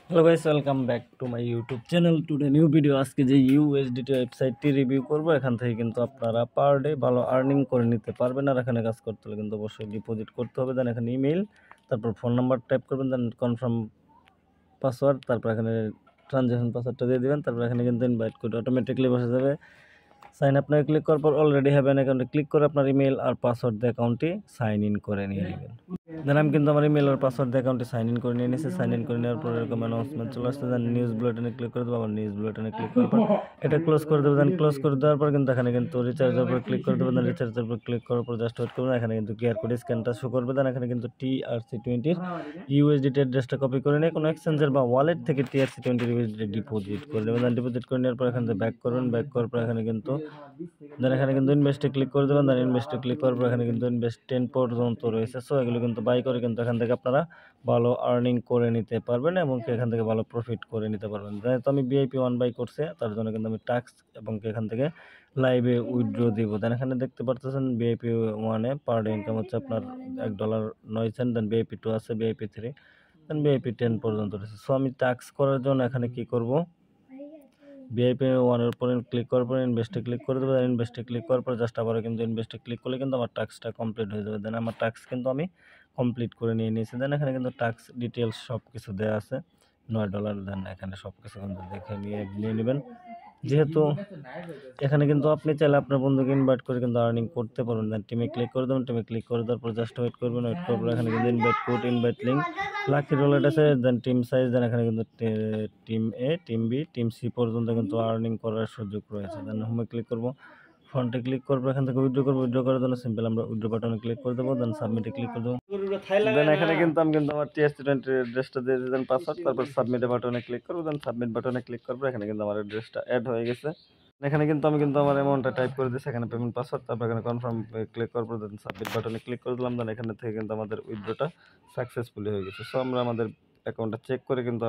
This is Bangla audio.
Hello guys, welcome back to my YouTube channel. Today new video. আজকে যে ইউএসডিটি ওয়েবসাইটটি রিভিউ করব, এখান থেকে কিন্তু আপনারা পার ডে ভালো আর্নিং করে নিতে পারবেন। আর এখানে কাজ করতে হলে কিন্তু অবশ্যই ডিপোজিট করতে হবে। দেন এখানে ইমেল, তারপর ফোন নাম্বার টাইপ করবেন, দেন কনফার্ম পাসওয়ার্ড, তারপর এখানে ট্রানজ্যাকশন পাসওয়ার্ডটা দিয়ে দেবেন। তারপর এখানে কিন্তু ইনভাইট কোড অটোমেটিকলি বসে যাবে। সাইন আপ নাও ক্লিক করার পর অলরেডি হ্যাভ অ্যান অ্যাকাউন্টে ক্লিক করে আপনার ইমেল আর পাসওয়ার্ড দিয়ে অ্যাকাউন্টটি সাইন ইন করে নিয়ে নেবেন। দেন আমি কিন্তু আমার ইমেল আর পাসওয়ার্ড দিয়ে অ্যাকাউন্টে সাইন ইন করে নিয়ে নিয়েছি। সাইন ইন করে নেওয়ার পর এরকম অ্যানাউন্সমেন্ট চলে আসছে। দেন নিউজ বুলেটিনে ক্লিক করে দেবো। আবার নিউজ বুলেটিনে ক্লিক করার পর এটা ক্লোজ করে দেবো। দেন ক্লোজ করে দেওয়ার পর কিন্তু এখানে কিন্তু রিচার্জের উপর ক্লিক করে দেবো। দেন রিচার্জের উপর ক্লিক করার পর জাস্ট ওয়েট করবেন। এখানে কিন্তু কিউআর কোড স্ক্যানটা শো করবে। দেন এখানে কিন্তু TRC20 ইউএসডিটি অ্যাড্রেসটা কপি করে নিয়ে কোনো এক্সচেঞ্জের বা ওয়ালেট থেকে TRC20 ইউএসডিটি ডিপোজিট করে দেবেন। দেন ডিপোজিট করে নেওয়ার পর এখান থেকে ব্যাক করবেন। ব্যাক করার পর এখানে কিন্তু ইনভেস্টে ক্লিক করে দেবেন। দেন ইনভেস্টে ক্লিক করার পর এখানে কিন্তু ইনভেস্ট 10 পর্যন্ত রয়েছে। সো এগুলো কিন্তু বাই করে কিন্তু এখান থেকে আপনারা ভালো আর্নিং করে নিতে পারবেন এবং এখান থেকে ভালো প্রফিট করে নিতে পারবেন। যেহেতু আমি VIP 1 বাই করছে, তার জন্য কিন্তু আমি টাস্ক এবং এখান থেকে লাইভে উইথড্র দিব। দেন এখানে দেখতে পারতেছেন VIP 1 এ পার ডে ইনকাম হচ্ছে আপনার $1.09। দেন VIP 2 আছে, VIP 3, দেন VIP 10 পর্যন্ত রয়েছে। সো আমি টাস্ক করার জন্য এখানে কি করব, VIP 1 এর উপর ক্লিক করার পর ইনভেস্টে ক্লিক করে দেবো। ইনভেস্টে ক্লিক করার পর জাস্ট আবারও কিন্তু ইনভেস্টে ক্লিক করলে কিন্তু আমার টাস্কটা কমপ্লিট হয়ে যাবে। দেন আমার টাস্ক কিন্তু আমি কমপ্লিট করে নিয়ে নিয়েছি। দেন এখানে কিন্তু টাস্ক ডিটেলস সব কিছু দেওয়া আছে, $9। দেন এখানে সব কিছু কিন্তু দেখে নিয়ে নেবেন। যেহেতু এখানে কিন্তু আপনি চাইলে আপনার বন্ধুকে ইনভাইট করে কিন্তু আর্নিং করতে পারবেন। দেন টিমে ক্লিক করে দেবেন। টিমে ক্লিক করে দেওয়ার পর জাস্ট ওয়েট করবেন। ওয়েট করার পর এখানে কিন্তু invite code, invite link, lucky roulette আছে, দেন টিম সাইজ, দেন এখানে কিন্তু team A, team B, team C পর্যন্ত কিন্তু আর্নিং করার সুযোগ রয়েছে। দেন হোমে ক্লিক করব, ফ্রন্টে ক্লিক করবো, এখান থেকে উইথড্র করবো। উইথড্র করার জন্য সিম্পল আমরা উইথড্র বাটনে ক্লিক করে দেবো। দেন সাবমিটে ক্লিক করে দেবো। দেন এখানে কিন্তু আমি কিন্তু আমার TRC20 অ্যাড্রেসটা দিয়ে দেন পাসওয়ার্ড, তারপর সাবমিটে বাটনে ক্লিক করবো। দেন সাবমিট বাটনে ক্লিক করবো। এখানে কিন্তু আমার অ্যাড্রেসটা অ্যাড হয়ে গেছে। এখানে কিন্তু আমি কিন্তু আমার অ্যামাউন্টটা টাইপ করে দিয়েছি। এখানে পেমেন্ট পাসওয়ার্ড, তারপর এখানে কনফার্ম ক্লিক করার পর দেন সাবমিট বাটনে ক্লিক করে দিলাম। দেন এখানে থেকে কিন্তু আমাদের উইথড্রটা সাকসেসফুলি হয়ে গেছে। সো আমরা আমাদের অ্যাকাউন্টটা চেক করে কিন্তু